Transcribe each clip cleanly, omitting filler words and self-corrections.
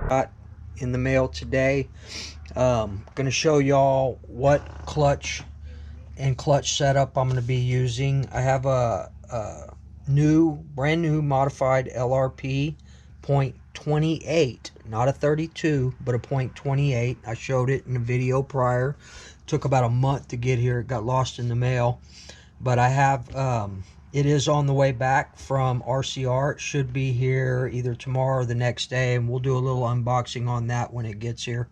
Got in the mail today. Gonna show y'all what clutch and clutch setup I'm gonna be using. I have a brand new modified LRP 0.28, not a 32, but a 0.28. I showed it in a video prior. Took about a month to get here. It got lost in the mail, but I have it is on the way back from RCR. It should be here either tomorrow or the next day, and we'll do a little unboxing on that when it gets here.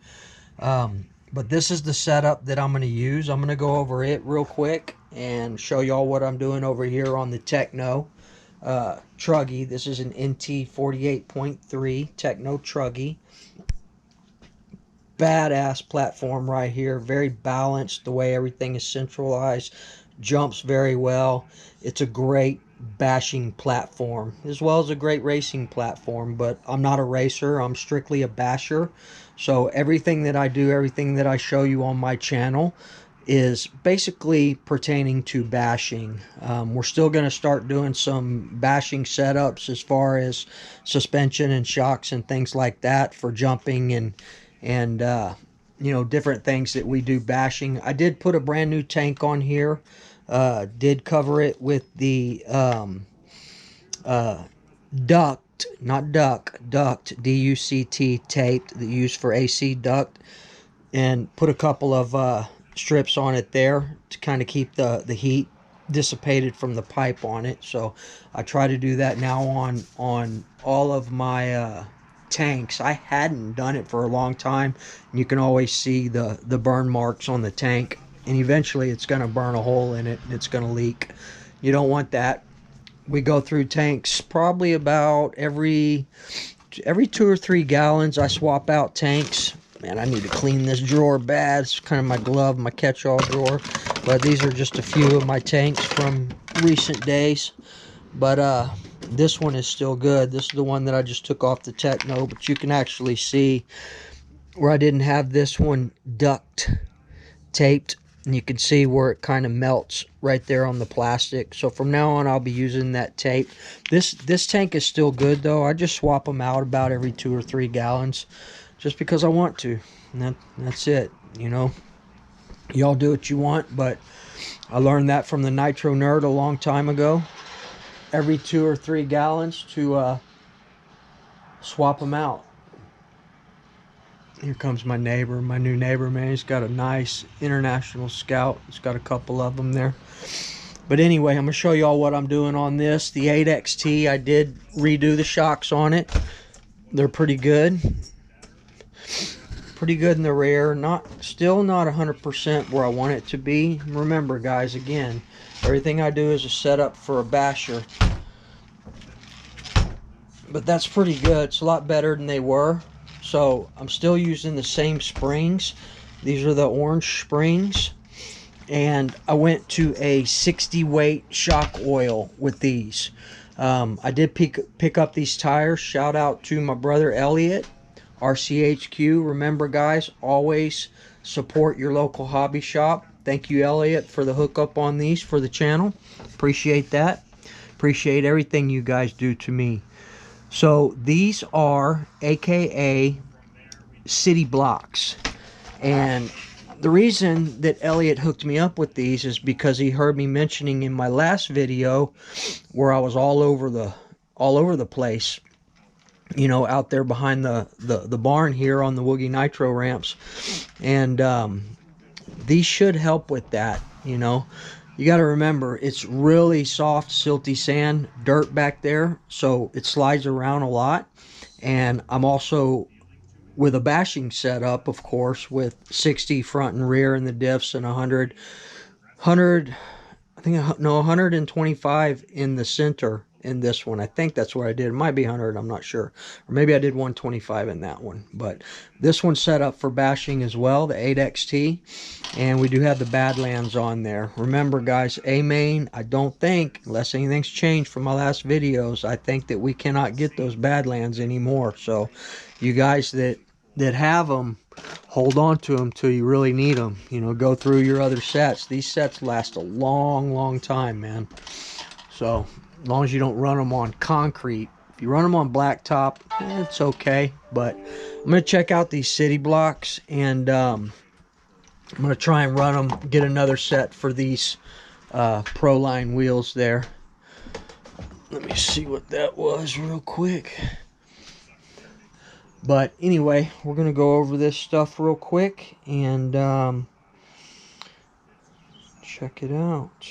But this is the setup that I'm going to use. I'm going to go over it real quick and show y'all what I'm doing over here on the Tekno Truggy. This is an NT 48.3 Tekno Truggy. Badass platform right here. Very balanced, the way everything is centralized. Jumps very well. It's a great bashing platform as well as a great racing platform, but I'm not a racer. I'm strictly a basher. So everything that I do, everything that I show you on my channel is basically pertaining to bashing. We're still going to start doing some bashing setups as far as suspension and shocks and things like that for jumping and you know, different things that we do bashing. I did put a brand new tank on here. Did cover it with the duct, not duck, duct, D-U-C-T tape that you use for AC duct, and put a couple of strips on it there to kind of keep the heat dissipated from the pipe on it. So I try to do that now on all of my tanks. I hadn't done it for a long time, and you can always see the burn marks on the tank, and eventually it's going to burn a hole in it and it's going to leak. You don't want that. We go through tanks probably about every 2 or 3 gallons. I swap out tanks. Man, I need to clean this drawer bad. It's kind of my glove, my catch-all drawer. But these are just a few of my tanks from recent days. But this one is still good. This is the one that I just took off the Tekno, but you can actually see where I didn't have this one duct taped, and you can see where it kind of melts right there on the plastic. So from now on, I'll be using that tape. This tank is still good though. I just swap them out about every 2 or 3 gallons just because I want to, and that's it. You know, y'all do what you want, but I learned that from the Nitro Nerd a long time ago. Every 2 or 3 gallons to swap them out. Here comes my neighbor, my new neighbor, man. He's got a nice International Scout. He's got a couple of them there. But anyway, I'm going to show y'all what I'm doing on this. The 8XT, I did redo the shocks on it. They're pretty good. Pretty good in the rear. Still not 100% where I want it to be. Remember, guys, again, everything I do is a setup for a basher. But that's pretty good. It's a lot better than they were. So I'm still using the same springs. These are the orange springs. And I went to a 60 weight shock oil with these. I did pick up these tires. Shout out to my brother Elliot, RCHQ. Remember, guys, always support your local hobby shop. Thank you, Elliot, for the hookup on these for the channel. Appreciate that. Appreciate everything you guys do to me. So these are AKA city blocks, and the reason that Elliot hooked me up with these is because he heard me mentioning in my last video where I was all over the place, you know, out there behind the barn here on the Woogie Nitro ramps, and these should help with that. You know, You got to remember, it's really soft, silty sand, dirt back there, so it slides around a lot. And I'm also with a bashing setup, of course, with 60 front and rear in the diffs and 100, I think, no, 125 in the center in this one. I think that's what I did. It might be 100, I'm not sure. Or maybe I did 125 in that one. But this one's set up for bashing as well, the 8XT. And we do have the Badlands on there. Remember, guys, A-Main, I don't think, unless anything's changed from my last videos, I think that we cannot get those Badlands anymore. So you guys that have them, hold on to them till you really need them. You know, go through your other sets. These sets last a long time, man. So as long as you don't run them on concrete. If you run them on blacktop, it's okay. But I'm going to check out these city blocks, and I'm going to try and run them, get another set for these Proline wheels there. Let me see what that was real quick. But anyway, we're going to go over this stuff real quick and check it out.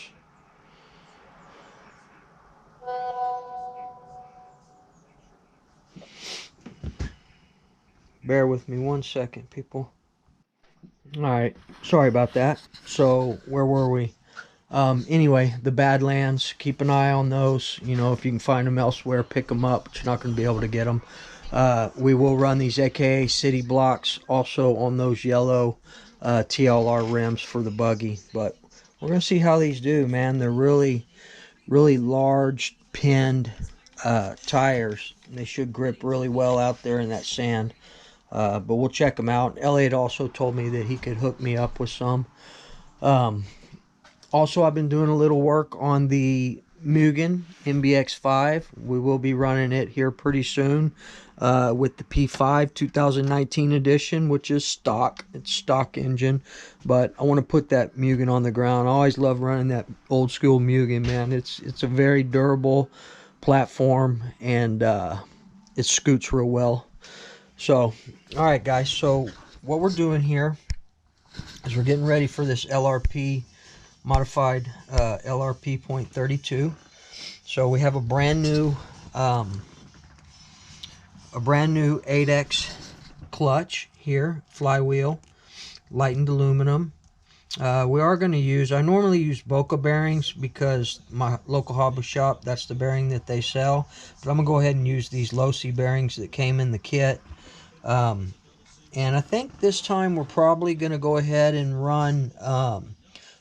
Bear with me 1 second, people. Alright, sorry about that. So, where were we? Anyway, the Badlands, keep an eye on those. You know, if you can find them elsewhere, pick them up, but you're not going to be able to get them. We will run these AKA city blocks also on those yellow TLR rims for the buggy. But we're going to see how these do, man. They're really large pinned tires. They should grip really well out there in that sand. But we'll check them out. Elliot also told me that he could hook me up with some. Also, I've been doing a little work on the Mugen MBX5. We will be running it here pretty soon with the P5 2019 edition, which is stock. It's stock engine, but I want to put that Mugen on the ground. I always love running that old school Mugen, man. It's a very durable platform, and it scoots real well. So, all right, guys. So what we're doing here is we're getting ready for this LRP modified LRP .32. So we have a brand new 8X clutch here, flywheel, lightened aluminum. We are going to use, I normally use Boca bearings because my local hobby shop, that's the bearing that they sell. But I'm going to go ahead and use these Losi bearings that came in the kit. And I think this time we're probably going to go ahead and run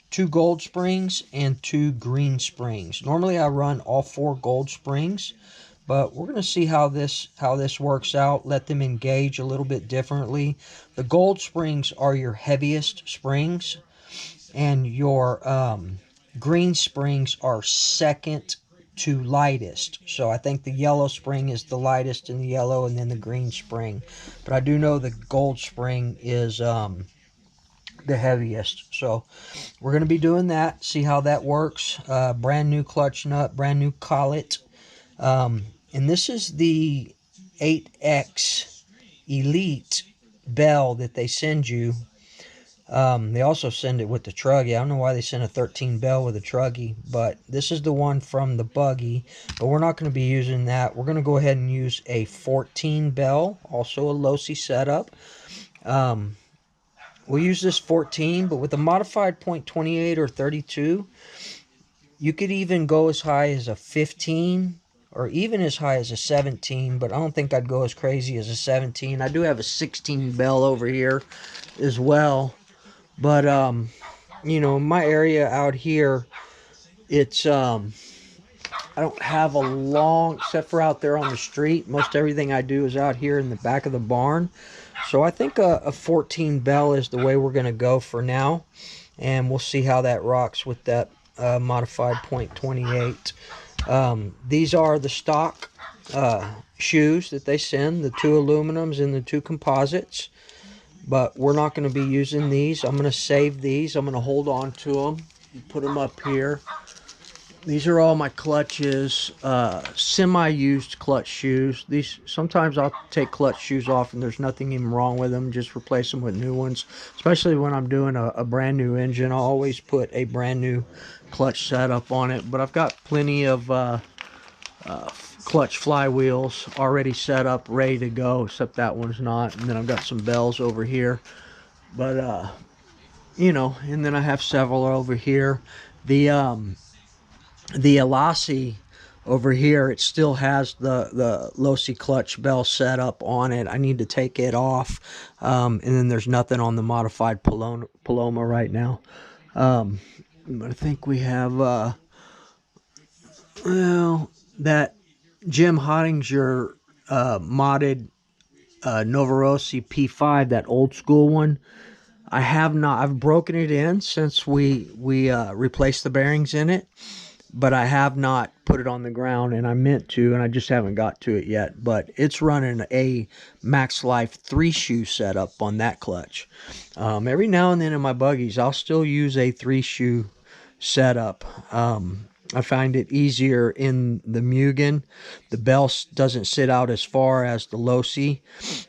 2 gold springs and 2 green springs. Normally I run all 4 gold springs, but we're going to see how this works out. Let them engage a little bit differently. The gold springs are your heaviest springs, and your green springs are second to lightest. So I think the yellow spring is the lightest in the yellow, and then the green spring. But I do know the gold spring is the heaviest. So we're going to be doing that, see how that works. Brand new clutch nut, brand new collet. And this is the 8X Elite bell that they send you. They also send it with the truggy. I don't know why they send a 13 bell with a truggy, but this is the one from the buggy. But we're not going to be using that. We're going to go ahead and use a 14 bell, also a Losi setup. We'll use this 14, but with a modified .28 or 32, you could even go as high as a 15 or even as high as a 17, but I don't think I'd go as crazy as a 17. I do have a 16 bell over here as well, but you know, my area out here, it's I don't have a long, except for out there on the street, most everything I do is out here in the back of the barn. So I think a 14 bell is the way we're going to go for now, and we'll see how that rocks with that modified .28. These are the stock shoes that they send, the 2 aluminums and the 2 composites, but we're not going to be using these. I'm going to save these. I'm going to hold on to them and put them up here. these are all my clutches, semi-used clutch shoes. These, sometimes I'll take clutch shoes off and there's nothing even wrong with them, just replace them with new ones. Especially when I'm doing a brand new engine, I'll always put a brand new clutch setup on it. But I've got plenty of clutch flywheels already set up, ready to go, except that one's not. And then I've got some bells over here. But you know, and then I have several over here. The Elasi over here, it still has the Losi clutch bell set up on it. I need to take it off. And then there's nothing on the modified Paloma right now. But I think we have, well, that Jim Hottinger modded Novorossi P5, that old school one. I have not, I've broken it in since we replaced the bearings in it, but I have not put it on the ground, and I meant to, and I just haven't got to it yet. But it's running a Max Life 3-shoe setup on that clutch. Every now and then in my buggies, I'll still use a 3-shoe setup. I find it easier in the Mugen. The bell doesn't sit out as far as the Losi.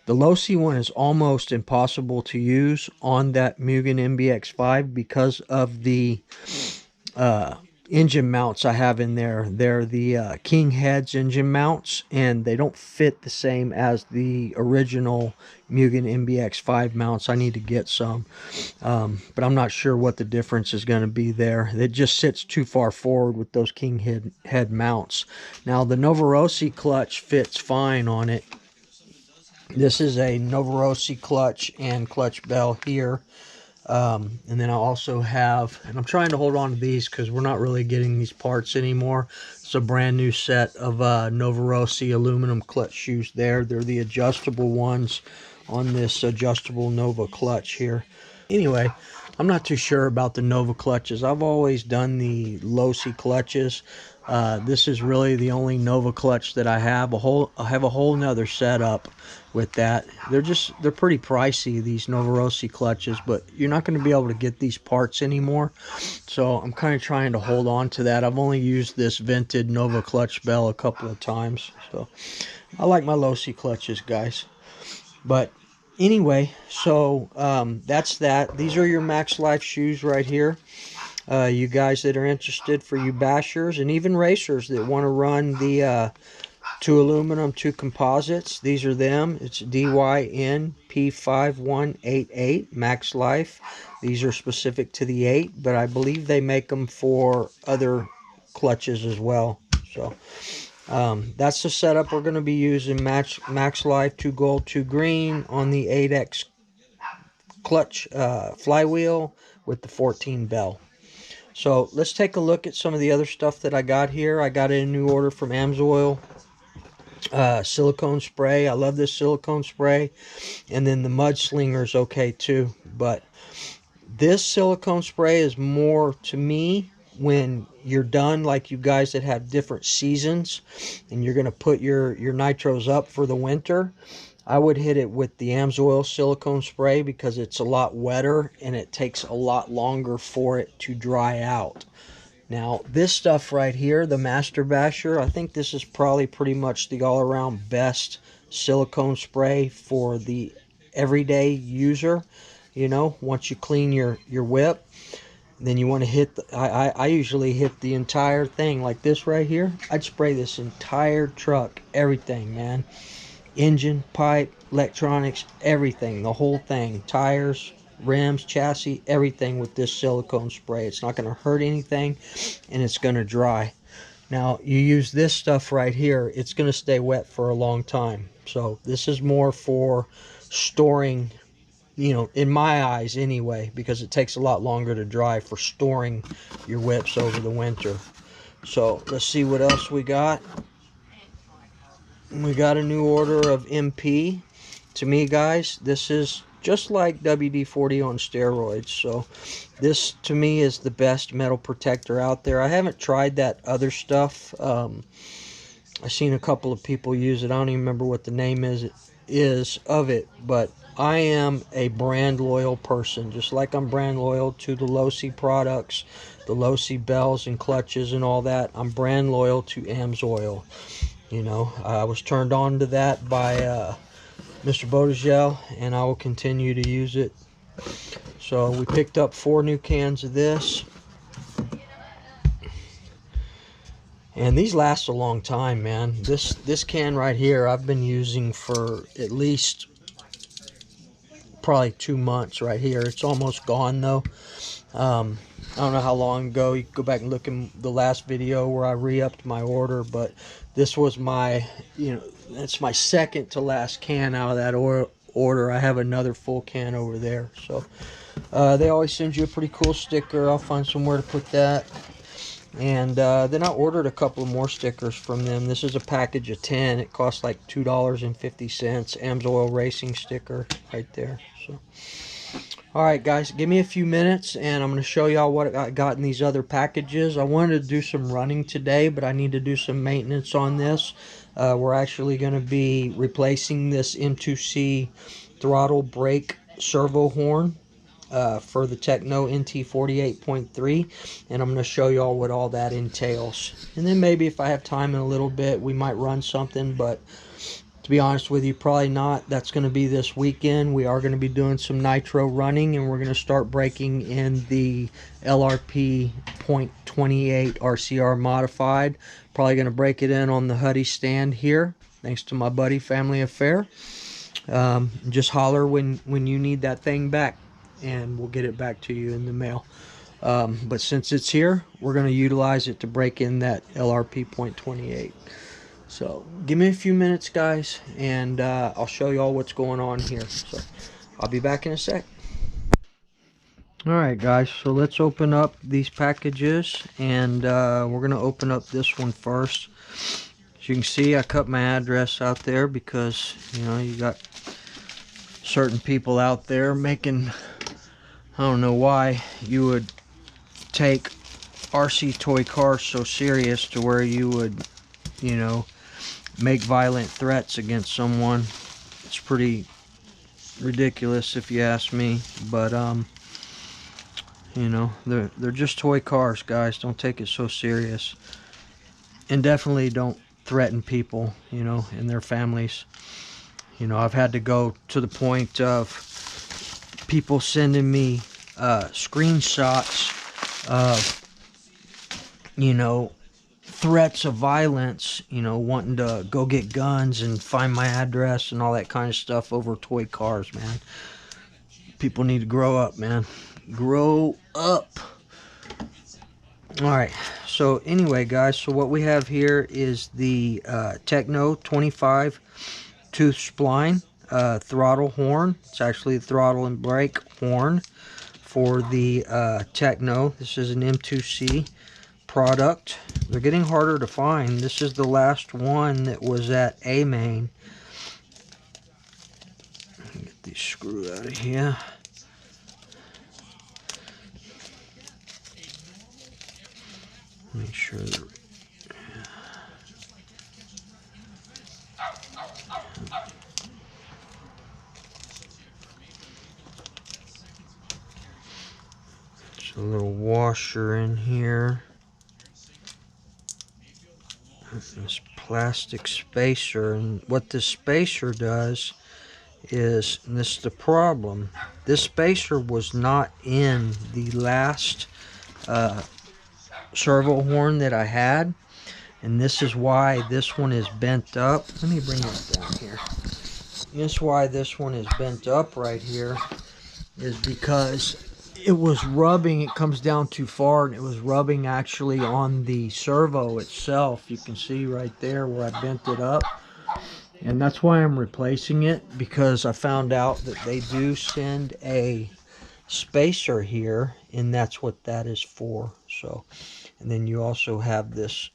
The Losi one is almost impossible to use on that Mugen MBX5 because of the engine mounts I have in there. They're the King Heads engine mounts, and they don't fit the same as the original Mugen MBX5 mounts. I need to get some, but I'm not sure what the difference is going to be there. It just sits too far forward with those King Head mounts. Now the Novorossi clutch fits fine on it. This is a Novorossi clutch and clutch bell here. And then I also have, and I'm trying to hold on to these because we're not really getting these parts anymore. It's a brand new set of Novorossi aluminum clutch shoes there. They're the adjustable ones on this adjustable Nova clutch here. Anyway, I'm not too sure about the Nova clutches. I've always done the Losi clutches. This is really the only Nova clutch that I have. I have a whole nother setup with that. They're pretty pricey, these Novorossi clutches, but you're not going to be able to get these parts anymore. So I'm kind of trying to hold on to that. I've only used this vented Nova clutch bell a couple of times. So I like my Losi clutches, guys. But anyway, so that's that. These are your Max Life shoes right here. You guys that are interested, for you bashers and even racers that want to run the 2 aluminum, 2 composites, these are them. It's DYN P5188 Max Life. These are specific to the 8, but I believe they make them for other clutches as well. So that's the setup we're going to be using. Max Life 2 gold, 2 green on the 8X clutch flywheel with the 14 bell. So let's take a look at some of the other stuff that I got here. I got a new order from Amsoil. Silicone spray. I love this silicone spray. And then the Mudslinger is okay too. But this silicone spray is more, to me, when you're done, like you guys that have different seasons and you're going to put your nitros up for the winter, I would hit it with the Amsoil silicone spray because it's a lot wetter and it takes a lot longer for it to dry out. Now, this stuff right here, the Master Basher, I think this is probably pretty much the all-around best silicone spray for the everyday user. You know, once you clean your whip, then you want to hit the, I usually hit the entire thing like this right here. I'd spray this entire truck, everything, man. Engine, pipe, electronics, everything, the whole thing, tires, rims, chassis, everything with this silicone spray. It's not going to hurt anything, and it's going to dry. Now, you use this stuff right here, it's going to stay wet for a long time. So this is more for storing, you know, in my eyes anyway, because it takes a lot longer to dry, for storing your whips over the winter. So let's see what else we got. We got a new order of MP. To me, guys, this is just like WD-40 on steroids. So this, to me, is the best metal protector out there. I haven't tried that other stuff. I've seen a couple of people use it. I don't even remember what the name is of it, but I am a brand loyal person, just like I'm brand loyal to the Losi products. the Losi bells and clutches and all that. I'm brand loyal to AMSOIL. You know, I was turned on to that by Mr. Bodegel, and I will continue to use it. So we picked up 4 new cans of this. And these last a long time, man. This can right here I've been using for at least probably 2 months right here. It's almost gone though. I don't know how long ago. You can go back and look in the last video where I re-upped my order, but this was my, you know, that's my second to last can out of that order. I have another full can over there. So they always send you a pretty cool sticker. I'll find somewhere to put that. And then I ordered a couple more stickers from them. This is a package of 10. It costs like $2.50. AMSOIL Racing sticker right there. So, all right, guys, give me a few minutes, and I'm going to show y'all what I got in these other packages. I wanted to do some running today, but I need to do some maintenance on this. We're actually going to be replacing this M2C throttle brake servo horn for the Tekno NT48.3, and I'm going to show y'all what all that entails. And then maybe if I have time in a little bit, we might run something, but to be honest with you, probably not. That's going to be this weekend. We are going to be doing some nitro running, and we're going to start breaking in the LRP .28 RCR modified. Probably going to break it in on the Huddy stand here, thanks to my buddy Family Affair. Just holler when you need that thing back, and we'll get it back to you in the mail. But since it's here, we're going to utilize it to break in that LRP .28. So give me a few minutes, guys, and I'll show you all what's going on here. So I'll be back in a sec. Alright, guys, so let's open up these packages, and we're going to open up this one first. As you can see, I cut my address out there because, you know, you got certain people out there making, I don't know why you would take RC toy cars so serious to where you would, you know, make violent threats against someone. It's pretty ridiculous if you ask me, but you know, they're just toy cars, guys. Don't take it so serious, and definitely don't threaten people, you know, and their families. You know, I've had to go to the point of people sending me screenshots of, you know, threats of violence, you know, wanting to go get guns and find my address and all that kind of stuff over toy cars, man. People need to grow up, man. Grow up. Alright, so anyway, guys, so what we have here is the Tekno 25 tooth spline throttle horn. It's actually a throttle and brake horn for the Tekno. This is an M2C product. They're getting harder to find. This is the last one that was at A-Main. Get these screws out of here. Make sure they're... There's a little washer in here. This plastic spacer, and what this spacer does is, and this is the problem, this spacer was not in the last servo horn that I had, and this is why this one is bent up. Let me bring this down here. This is why this one is bent up right here, is because it was rubbing, it comes down too far, and it was rubbing actually on the servo itself. You can see right there where I bent it up, and that's why I'm replacing it, because I found out that they do send a spacer here, and that's what that is for. So, and then you also have this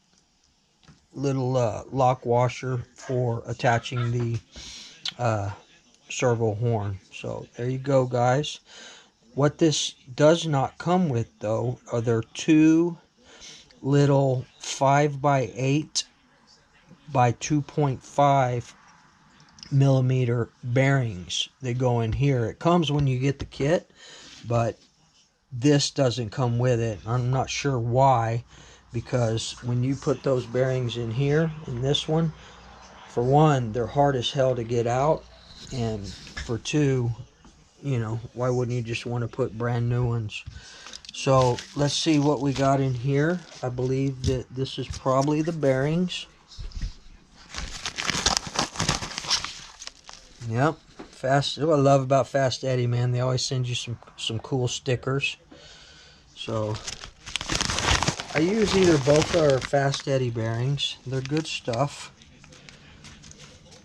little lock washer for attaching the servo horn. So there you go, guys. What this does not come with, though, are there 2 little 5x8 by 2.5 millimeter bearings that go in here. It comes when you get the kit, but this doesn't come with it. I'm not sure why, because when you put those bearings in here, in this one, for one, they're hard as hell to get out, and for two, you know, why wouldn't you just want to put brand new ones? So let's see what we got in here. I believe that this is probably the bearings. Yep, Fast. What I love about Fast Eddie, man, they always send you some cool stickers. So I use either both or Fast Eddie bearings. They're good stuff.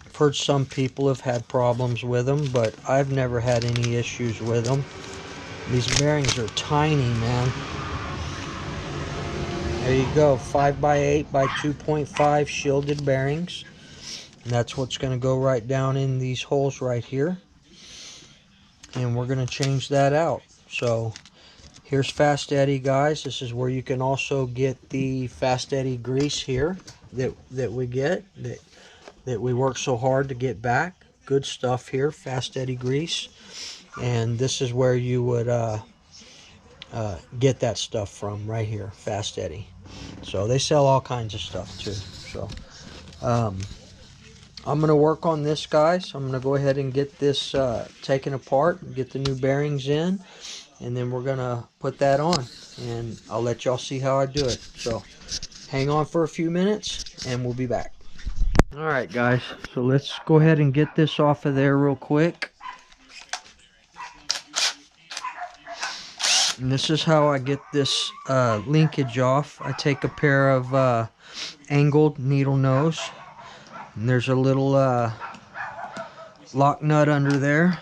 I've heard some people have had problems with them, but I've never had any issues with them. These bearings are tiny, man. There you go, 5x8 by 2.5 shielded bearings. And that's what's going to go right down in these holes right here. And we're going to change that out. So here's Fast Eddie, guys. This is where you can also get the Fast Eddie grease here that we get, that we work so hard to get back. Good stuff here, Fast Eddie grease. And this is where you would get that stuff from, right here, Fast Eddie. So they sell all kinds of stuff too. So I'm going to work on this, guys. I'm going to go ahead and get this taken apart and get the new bearings in, and then we're going to put that on, and I'll let y'all see how I do it. So hang on for a few minutes and we'll be back. Alright, guys, so let's go ahead and get this off of there real quick. And this is how I get this linkage off. I take a pair of angled needle nose, and there's a little lock nut under there.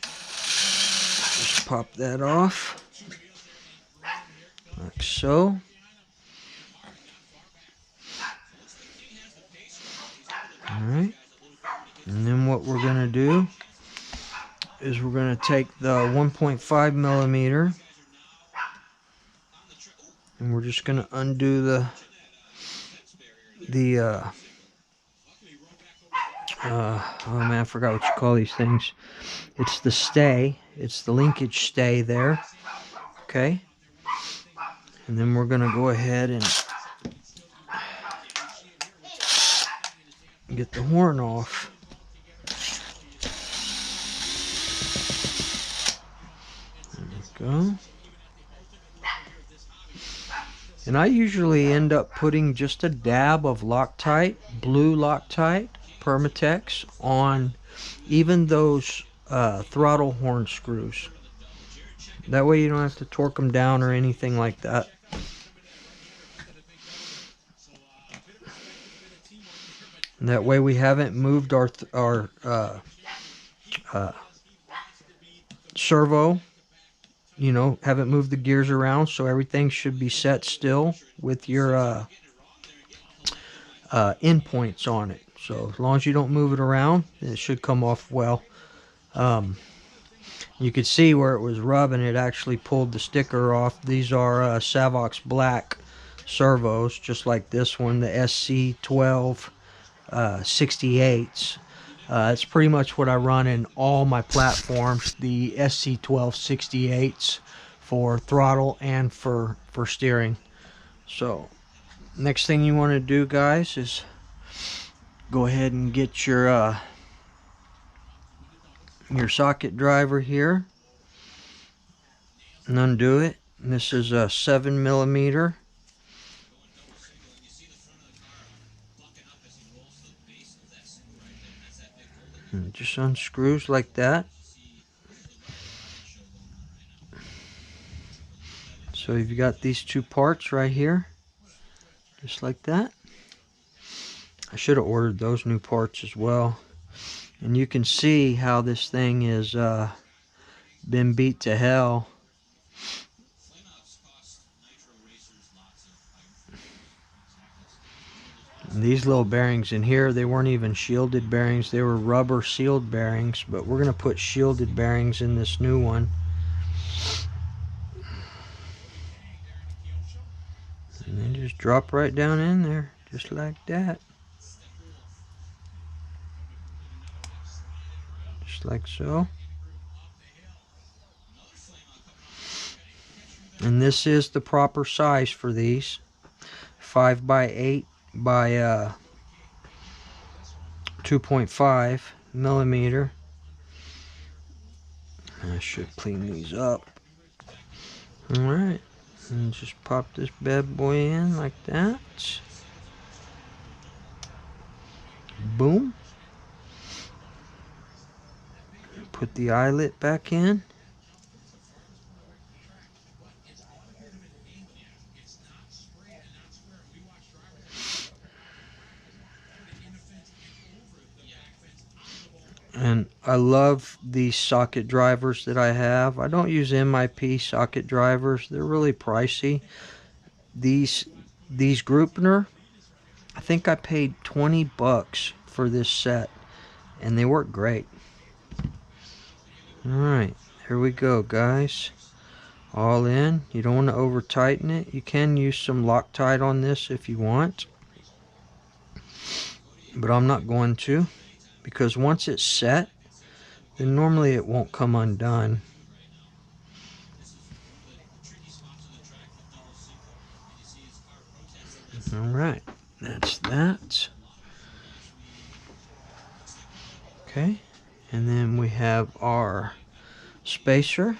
Just pop that off, like so. Alright, and then what we're going to do is we're going to take the 1.5 millimeter, and we're just going to undo the oh man, I forgot what you call these things. It's the stay. It's the linkage stay there. Okay. And then we're going to go ahead and get the horn off. There we go. And I usually end up putting just a dab of Loctite, blue Loctite, Permatex, on even those throttle horn screws. That way you don't have to torque them down or anything like that. And that way we haven't moved our servo, you know, haven't moved the gears around, so everything should be set still with your end points on it. So as long as you don't move it around, it should come off well. You could see where it was rubbing, it actually pulled the sticker off. These are Savox Black servos, just like this one, the SC12 68s. It's pretty much what I run in all my platforms, the SC12 68s for throttle and for steering. So next thing you want to do, guys, is go ahead and get your socket driver here and undo it. And this is a 7 millimeter. And it just unscrews like that. So you've got these two parts right here, just like that. I should have ordered those new parts as well. And you can see how this thing is been beat to hell. And these little bearings in here, they weren't even shielded bearings, they were rubber sealed bearings, but we're going to put shielded bearings in this new one. And then just drop right down in there, just like that. Just like so. And this is the proper size for these. 5 by 8 by 2.5 millimeter. I should clean these up. Alright, and just pop this bad boy in like that. Boom. Put the eyelet back in. And I love these socket drivers that I have. I don't use MIP socket drivers. They're really pricey. These Grupner, I think I paid 20 bucks for this set, and they work great. Alright, here we go, guys. All in. You don't want to over tighten it. You can use some Loctite on this if you want, but I'm not going to, because once it's set, then normally it won't come undone. Alright, that's that. Okay, and then we have our spacer,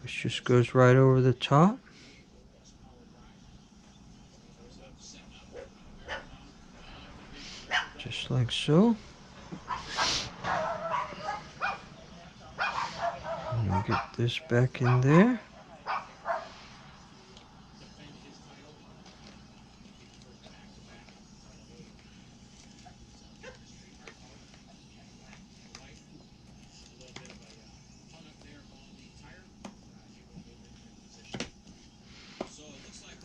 which just goes right over the top. Just like so. And we get this back in there.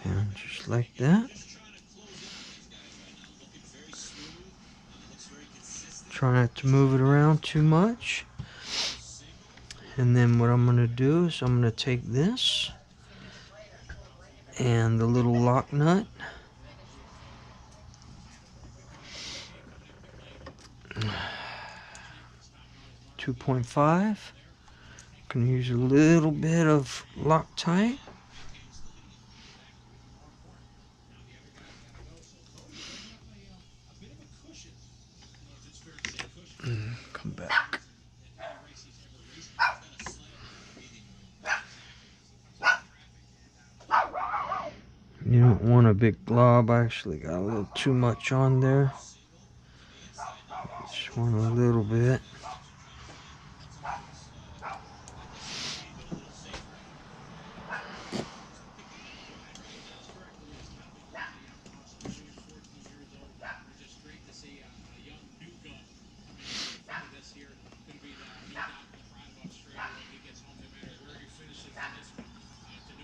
And just like that. Try not to move it around too much. And then what I'm going to do is I'm going to take this and the little lock nut. .5. Gonna use a little bit of Loctite. Come back. You don't want a big glob. I actually got a little too much on there. Just want a little bit.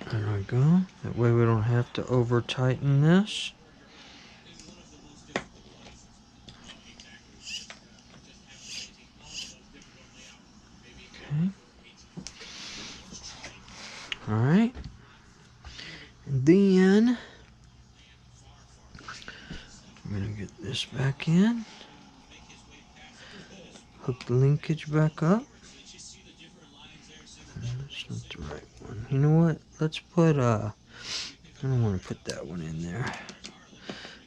There we go. That way we don't have to over tighten this. Okay. Alright. And then I'm going to get this back in. Hook the linkage back up. That's not the right one. You know what? Let's put I don't want to put that one in there.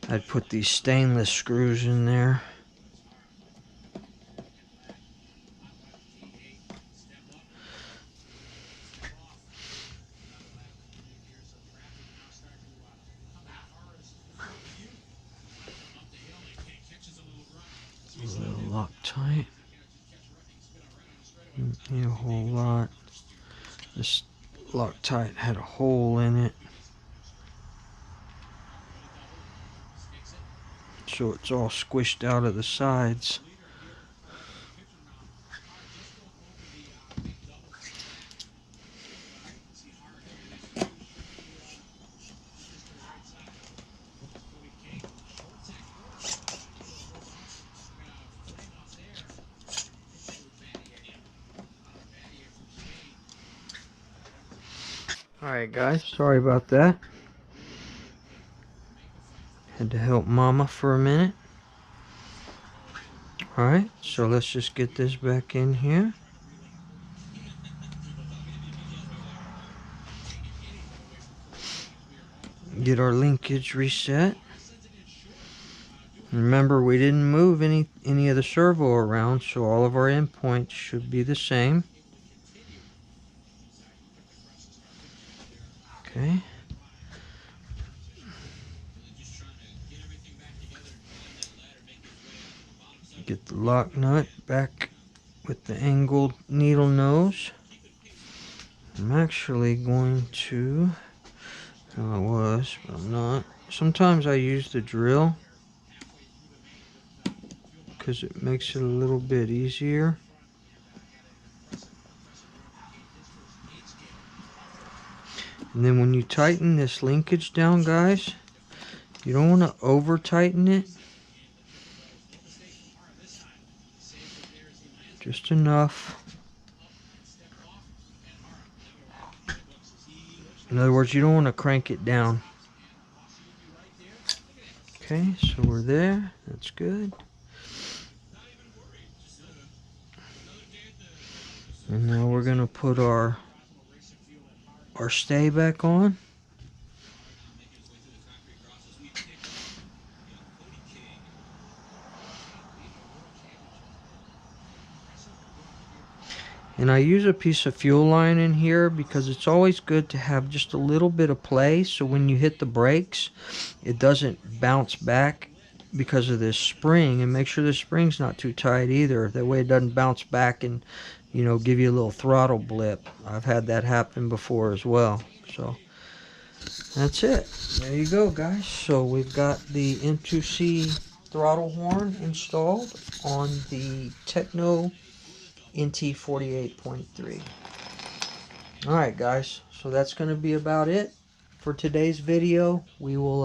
I'd put these stainless screws in there. A little Loctite. Need a whole lot. This Loctite had a hole in it, so it's all squished out of the sides. Alright guys, sorry about that. Had to help Mama for a minute. Alright, so let's just get this back in here. Get our linkage reset. Remember, we didn't move any of the servo around, so all of our endpoints should be the same. Okay. Get the lock nut back with the angled needle nose. I'm actually going to, I was, but I'm not. Sometimes I use the drill because it makes it a little bit easier. And then when you tighten this linkage down, guys, you don't want to over tighten it. Just enough. In other words, you don't want to crank it down. Okay, so we're there. That's good. And now we're going to put our stay back on. And I use a piece of fuel line in here because it's always good to have just a little bit of play, so when you hit the brakes, it doesn't bounce back because of this spring. And make sure the spring's not too tight either. That way it doesn't bounce back and, you know, give you a little throttle blip. I've had that happen before as well. So that's it. There you go, guys. So we've got the M2C throttle horn installed on the Tekno NT 48.3. Alright, guys, so that's going to be about it for today's video. We will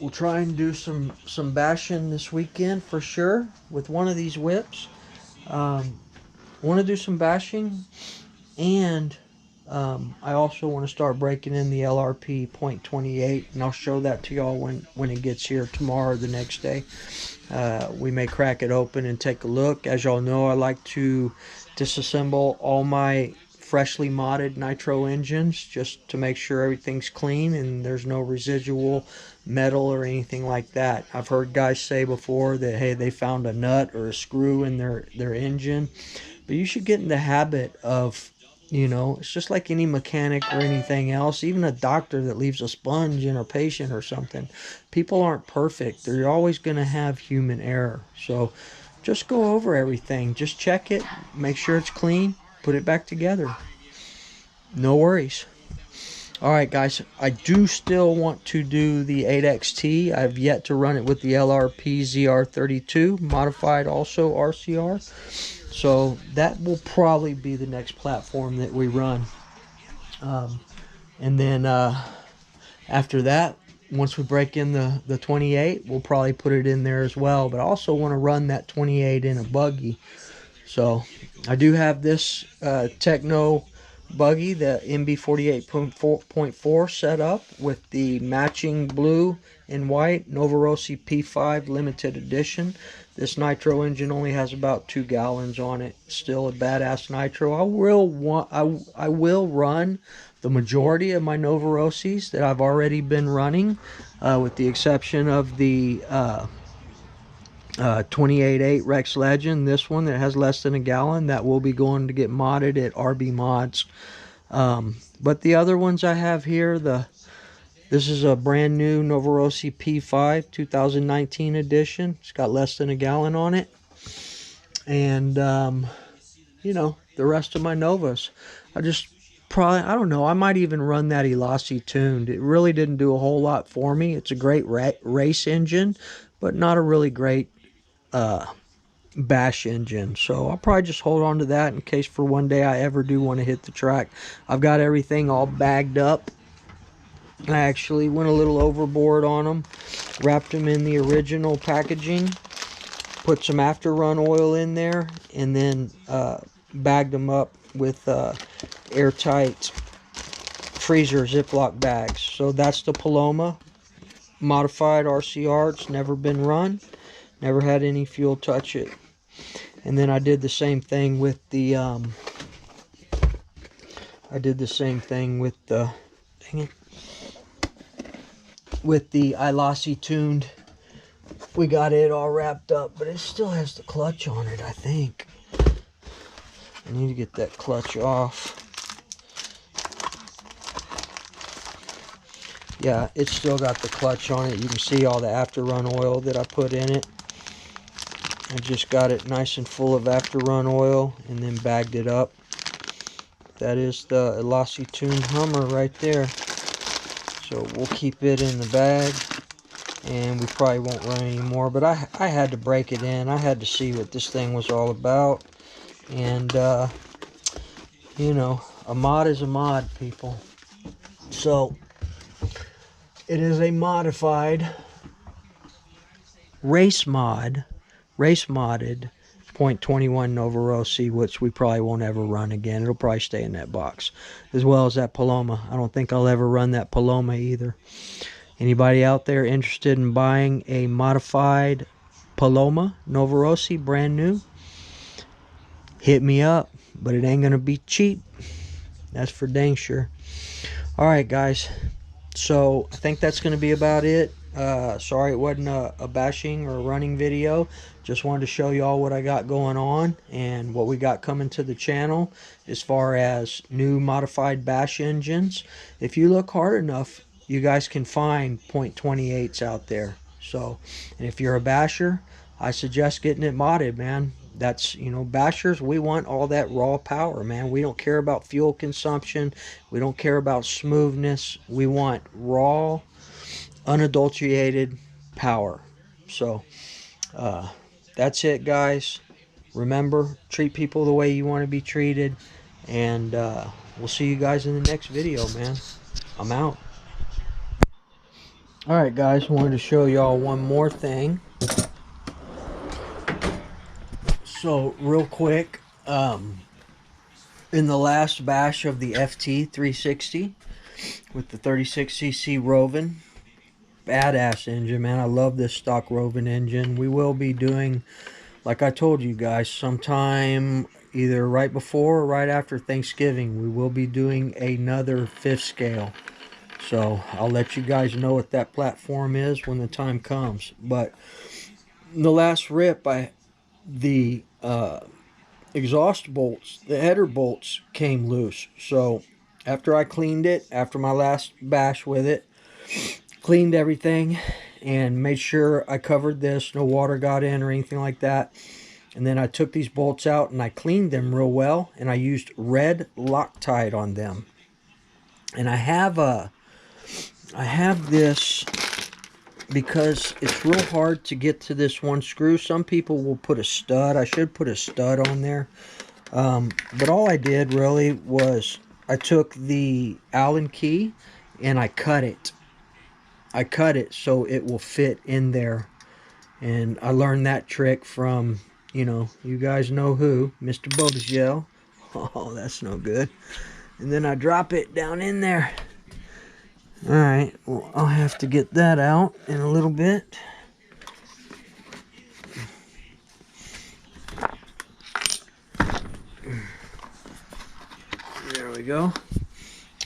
we'll try and do some bashing this weekend for sure with one of these whips. I want to do some bashing, and I also want to start breaking in the LRP .28, and I'll show that to y'all when it gets here tomorrow or the next day. We may crack it open and take a look. As y'all know, I like to disassemble all my freshly modded nitro engines just to make sure everything's clean and there's no residual metal or anything like that. I've heard guys say before that, hey, they found a nut or a screw in their engine, but you should get in the habit of, you know, it's just like any mechanic or anything else, even a doctor that leaves a sponge in a patient or something. People aren't perfect. They're always going to have human error. So just go over everything. Just check it. Make sure it's clean. Put it back together. No worries. Alright, guys. I do still want to do the 8XT. I've yet to run it with the LRP ZR32. Modified also RCR. So that will probably be the next platform that we run. And then after that, once we break in the 28, we'll probably put it in there as well. But I also want to run that 28 in a buggy. So I do have this Tekno buggy, the MB48.4 set up with the matching blue and white Novorossi P5 limited edition. This nitro engine only has about 2 gallons on it. Still a badass nitro. I will run the majority of my Novorossis that I've already been running, with the exception of the 28.8 Rex Legend. This one that has less than a gallon, that will be going to get modded at RB Mods. But the other ones I have here, this is a brand new Novorossi P5 2019 edition. It's got less than a gallon on it. And, you know, the rest of my Novas. I don't know, I might even run that Elasi tuned. It really didn't do a whole lot for me. It's a great race engine, but not a really great bash engine. So I'll probably just hold on to that in case for one day I ever do want to hit the track. I've got everything all bagged up. I actually went a little overboard on them, wrapped them in the original packaging, put some after run oil in there, and then bagged them up with airtight freezer Ziploc bags. So that's the Paloma modified RCR. It's never been run, never had any fuel touch it. And then I did the same thing with the dang it, with the iLossi tuned. We got it all wrapped up, but it still has the clutch on it, I think. I need to get that clutch off. Yeah, it's still got the clutch on it. You can see all the after run oil that I put in it. I just got it nice and full of after run oil and then bagged it up. That is the iLossi tuned Hummer right there. So we'll keep it in the bag, and we probably won't run anymore. But I had to break it in. I had to see what this thing was all about. And, you know, a mod is a mod, people. So it is a modified race modded 0.21 Nova Rossi, which we probably won't ever run again. It'll probably stay in that box, as well as that Paloma. I don't think I'll ever run that Paloma either. Anybody out there interested in buying a modified Paloma Nova Rossi, brand new, hit me up, but it ain't gonna be cheap. That's for dang sure. All right, guys. So I think that's going to be about it. Sorry it wasn't a bashing or a running video. Just wanted to show y'all what I got going on and what we got coming to the channel as far as new modified bash engines. If you look hard enough, you guys can find .28s out there. So, and if you're a basher, I suggest getting it modded, man. That's, you know, bashers, we want all that raw power, man. We don't care about fuel consumption. We don't care about smoothness. We want raw, unadulterated power. So, that's it, guys. Remember, treat people the way you want to be treated. And we'll see you guys in the next video, man. I'm out. Alright, guys. Wanted to show y'all one more thing. So, real quick, in the last bash of the FT 360 with the 36cc Rovin, badass engine, man. I love this stock Rovin engine. We will be doing, like I told you guys, sometime either right before or right after Thanksgiving, we will be doing another 5th scale. So, I'll let you guys know what that platform is when the time comes. But in the last rip, the exhaust bolts, the header bolts came loose. So after I cleaned it, after my last bash with it, cleaned everything and made sure I covered this, no water got in or anything like that. And then I took these bolts out and I cleaned them real well, and I used red Loctite on them. And I have this because it's real hard to get to this one screw. Some people will put a stud. I should put a stud on there. But all I did really was I took the Allen key and I cut it. I cut it so it will fit in there. And I learned that trick from, you know, you guys know who, Mr. Bodegel. Oh, that's no good. And then I drop it down in there. Alright, well, I'll have to get that out in a little bit. There we go.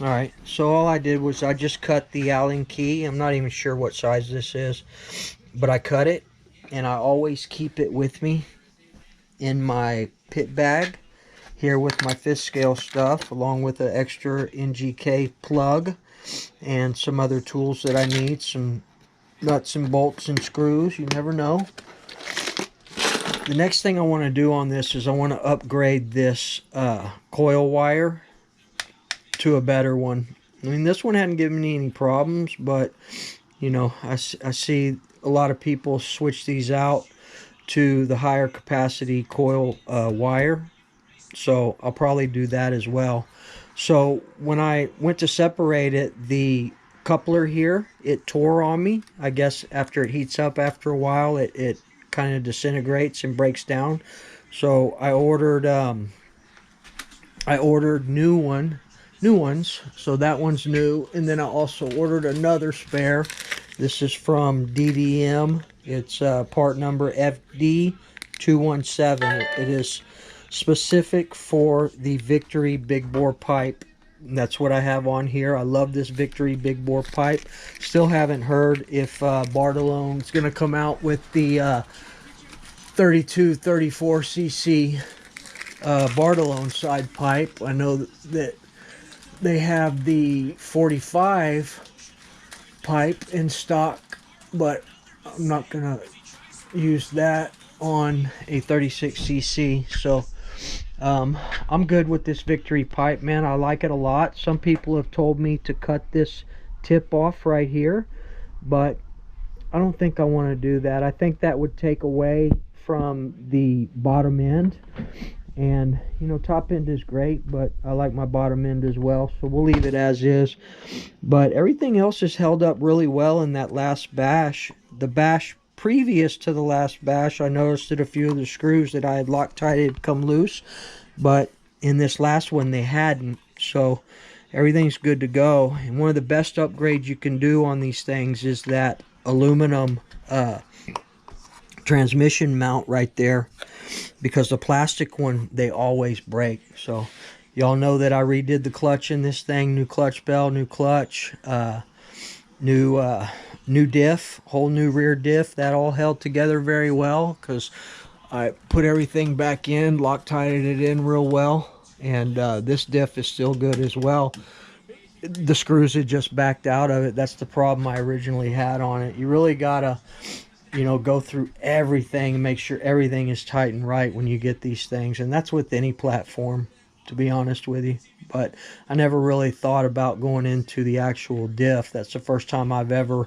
Alright, so all I did was I just cut the Allen key. I'm not even sure what size this is, but I cut it, and I always keep it with me in my pit bag here with my 5th scale stuff, along with an extra NGK plug and some other tools that I need, some nuts and bolts and screws. You never know. The next thing I want to do on this is I want to upgrade this coil wire to a better one. I mean, this one hadn't given me any problems, but you know, I see a lot of people switch these out to the higher capacity coil wire, so I'll probably do that as well. So when I went to separate it, the coupler here, it tore on me. I guess after it heats up after a while, it kind of disintegrates and breaks down. So I ordered new ones. So that one's new, and then I also ordered another spare. This is from DDM. It's part number FD217. It is specific for the Victory big bore pipe That's what I have on here. I love this Victory big bore pipe. Still haven't heard if Bartolone's going to come out with the 32, 34 cc Bartolone side pipe. I know that they have the 45 pipe in stock, but I'm not going to use that on a 36 cc. So I'm good with this Victory pipe, man. I like it a lot. Some people have told me to cut this tip off right here, but I don't think I want to do that. I think that would take away from the bottom end. And you know, top end is great, but I like my bottom end as well, so we'll leave it as is. But everything else is held up really well in that last bash. The bash previous to the last bash, I noticed that a few of the screws that I had Loctite had come loose, but in this last one they hadn't. So everything's good to go. And one of the best upgrades you can do on these things is that aluminum transmission mount right there, because the plastic one, they always break. So y'all know that I redid the clutch in this thing. New clutch bell, new clutch, new diff, whole new rear diff. That all held together very well because I put everything back in, Loctited it in real well. And this diff is still good as well. The screws had just backed out of it. That's the problem I originally had on it. You really gotta, you know, go through everything and make sure everything is tight and right when you get these things. And that's with any platform, to be honest with you. But I never really thought about going into the actual diff. That's the first time I've ever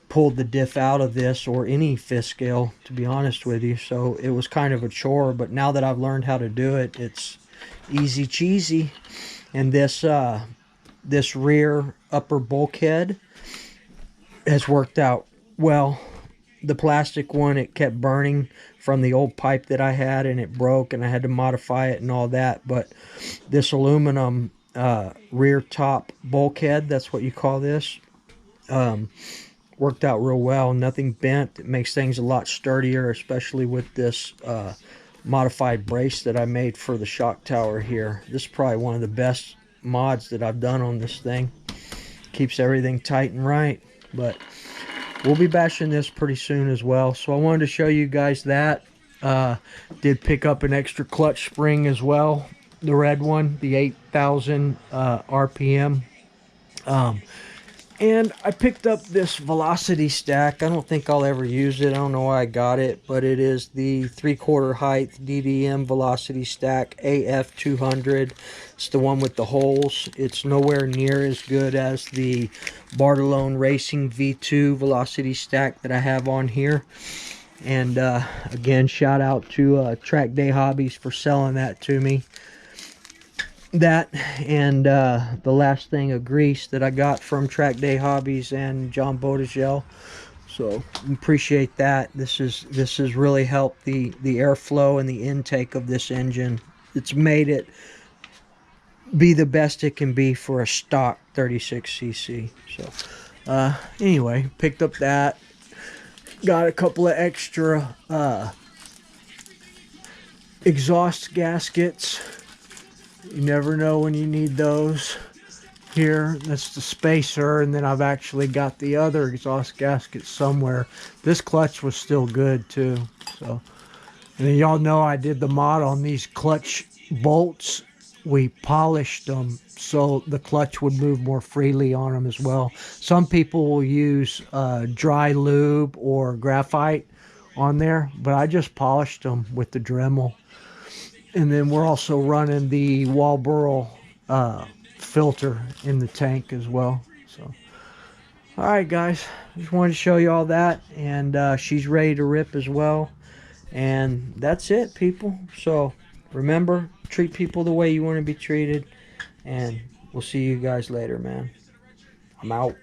pulled the diff out of this or any fifth scale, to be honest with you. So it was kind of a chore, but now that I've learned how to do it, it's easy cheesy. And this rear upper bulkhead has worked out well. The plastic one, it kept burning from the old pipe that I had, and it broke, and I had to modify it and all that. But this aluminum rear top bulkhead, that's what you call this, worked out real well. Nothing bent. It makes things a lot sturdier, especially with this modified brace that I made for the shock tower here. This is probably one of the best mods that I've done on this thing. Keeps everything tight and right. But we'll be bashing this pretty soon as well. So I wanted to show you guys that. Did pick up an extra clutch spring as well. The red one, the 8,000 RPM. And I picked up this Velocity stack. I don't think I'll ever use it. I don't know why I got it, but it is the 3/4 height DDM Velocity stack AF200. It's the one with the holes. It's nowhere near as good as the Bartolone Racing V2 Velocity stack that I have on here. And again, shout out to Track Day Hobbies for selling that to me. That and the last thing of grease that I got from Track Day Hobbies and John Bodegel. So appreciate that. This has really helped the airflow and the intake of this engine. It's made it be the best it can be for a stock 36cc. So anyway, picked up that. Got a couple of extra exhaust gaskets. You never know when you need those. Here, that's the spacer, and then I've actually got the other exhaust gasket somewhere. This clutch was still good too. So, and then y'all know I did the mod on these clutch bolts. We polished them so the clutch would move more freely on them as well. Some people will use dry lube or graphite on there, but I just polished them with the Dremel. And then we're also running the Walboro filter in the tank as well. So, all right, guys, just wanted to show you all that, and she's ready to rip as well. And that's it, people. So remember, treat people the way you want to be treated, and we'll see you guys later, man. I'm out.